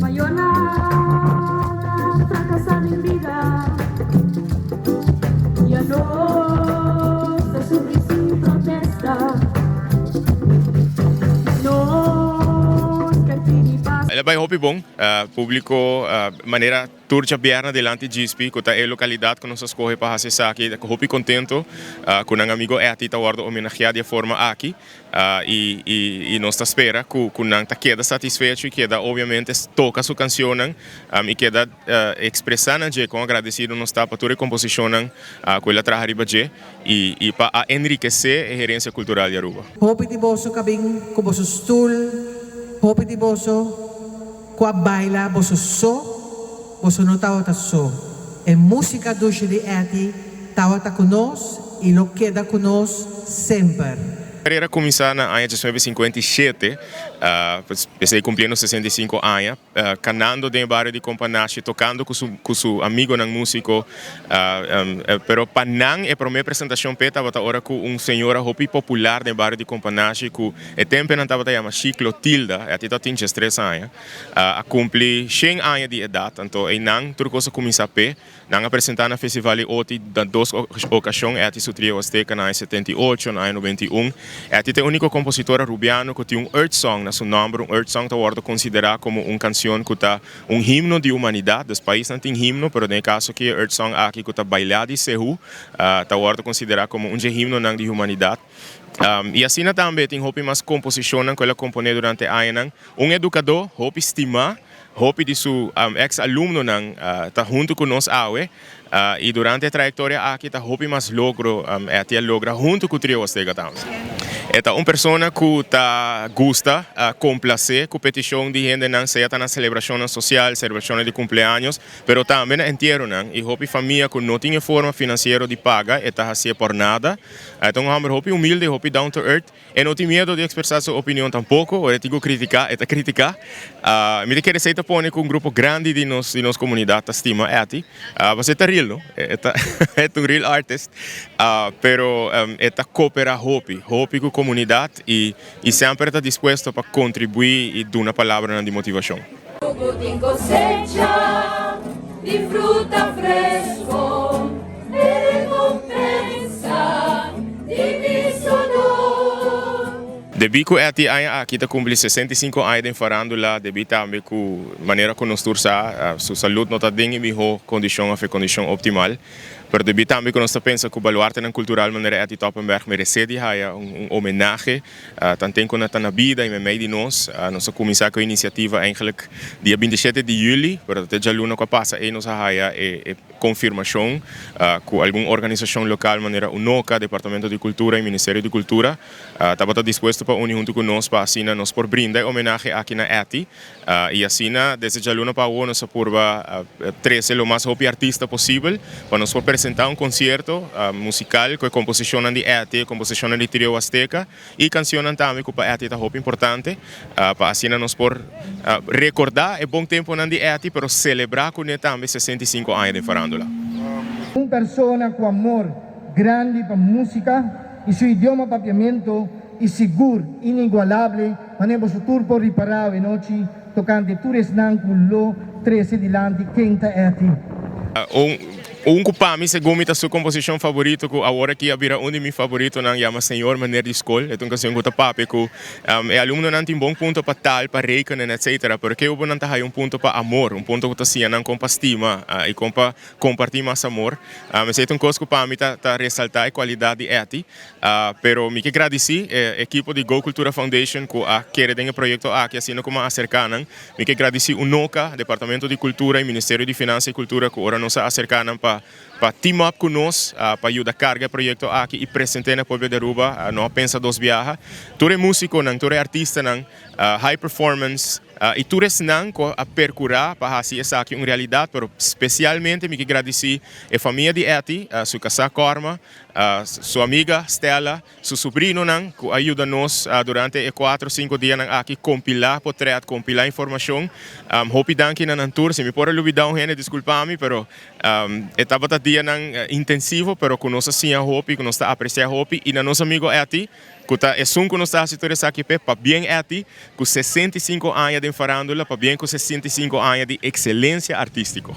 Mayonnaise, fracasar en vida. Ya no se sube sin protesta. No, Ela vai hopi bom, público maneira turja bierna delante GSP, que é a localidade que nós escolhe para fazer aqui, hopi contento com um amigo é a tita guarda homenagear de forma aqui e nós espera que não tá queda satisfeito e queda obviamente toca sua canção e queda expressando je com agradecido nós está para toda a composição que ela traz arriba je e para enriquecer a herência cultural de Aruba. Hopi di boso kabing ko boso stool, hopi di boso ko baila boso boso no tawa ta so. E música doce de eti tawa ta conosco e lo queda conosco sempre. Carreira começou na ano de 1957, comecei cumprindo 65 anos, cantando dentro do bairro de Companache, tocando com seu amigo não músico, pero para não é para minha apresentação peta bota ora com senhora hopi popular dentro do bairro de Companache, que é tempo não estava chamando Chiclo Tilda, a tita tinha 3 anos, a cumprir 100 anos de idade, então e não tudo coisa começar a pé, não apresentar na festival oti da 2 ocasiões, é a tio trio Azteca na 78, na 91. É a única compositora rubiano que tem Earth Song na seu nome. Earth Song está considerado como uma canção que está himno de humanidade. Os países não têm himno, mas no caso que Earth Song aqui que está bailado e sehu, está considerado como himno de humanidade. E assim também tem mais composições que ela compõe durante a ano. Educador, estima, de seu ex-aluno está junto com nós e durante a trajetória aqui está mais logro até logra junto com o trio Azteca também. É uma pessoa que gosta complacer com petição de gente não seja na celebração social, celebração de cumpleaños, mas também entendo e hopi família que não tem forma financeira de pagar e está assim por nada. Então é hopi humilde, hopi down to earth e não tem medo de expressar sua opinião tampouco, ou de criticar, me quer receita põe com um grupo grande de nossa comunidade estima você está real, não? É um real artist, pero está coopera hopi com a comunidade e sempre está disposto para contribuir e dar uma palavra de motivação. de fruta fresco, de recompensa, de sonoro. Debi que aqui está cumprindo 65 anos de farandula, debi também com maneira que nós tursa, sua saúde não está bem em melhor condição, a condição optimal. Pero debi também que nós pensa que o baluarte na cultural maneira ati Toppenberg merece de haja homenagem, tanto que na na vida e meio de nós começar com a iniciativa eigenlijk dia 27 de julho, pero até já luna que passa e nós haja confirmação com alguma organização local maneira UNOCA, Departamento de Cultura e Ministério de Cultura, estava disposto para unir junto com nós para assim nós por brindar homenagem aqui na ati e assim desde já luna para o nós apurva 13 o mais hopi artista possível para nós por apresentar concerto musical com composição de ET, composição de trio Azteca e canções também que para ET é muito importante para assim nós por recordar bom tempo de ET, pero celebrar com ele também 65 anos de farandula. Uma pessoa com amor grande para música e seu idioma papiamento e seguro, inigualável, manemos o tour por reparar e noite tocante Tures Nang Kulo 13 dilante quinta ET. Para mim, segundo a sua composição favorita, que agora aqui vira um de meus favoritos, não chama Senhor Maneira de Escola, é uma canção que papi, que é aluno não tem bom ponto para tal, para reikinar, etc. Porque eu não tenho ponto para amor, ponto que está não com estima e com compartilhar mais amor. Mas é uma coisa que para mim está ressaltar a qualidade de eti. Pero me que agradecer a equipe de Go Cultura Foundation que quer ter um projeto aqui assim como acercaram. Me que agradecer o NOCA, Departamento de Cultura e Ministério de Finanças e Cultura que agora nos acercaram para team up conosco, para ajudar a carregar o projeto aqui e apresentar na povo de Aruba, não pensa dos viajes. Todo é músico, todo é artista, high performance, e tudo é a percurar para fazer isso aqui uma realidade, mas especialmente me agradecer a família de Eti, sua casa Corma, sua amiga Stella, seu sobrinho que ajuda-nos durante 4 ou 5 dias aqui compilar portrait, compilar informação. Hope danke na tour, se me pode olvidar desculpa-me, pero estava dia intensivo, pero que nós sim a hopi, que nós está apreciar hopi e na nosso amigo é a ti, que tá é que nós está situado aqui para bem é a ti, com 65 anos de farándula, para bem com 65 anos de excelência artística.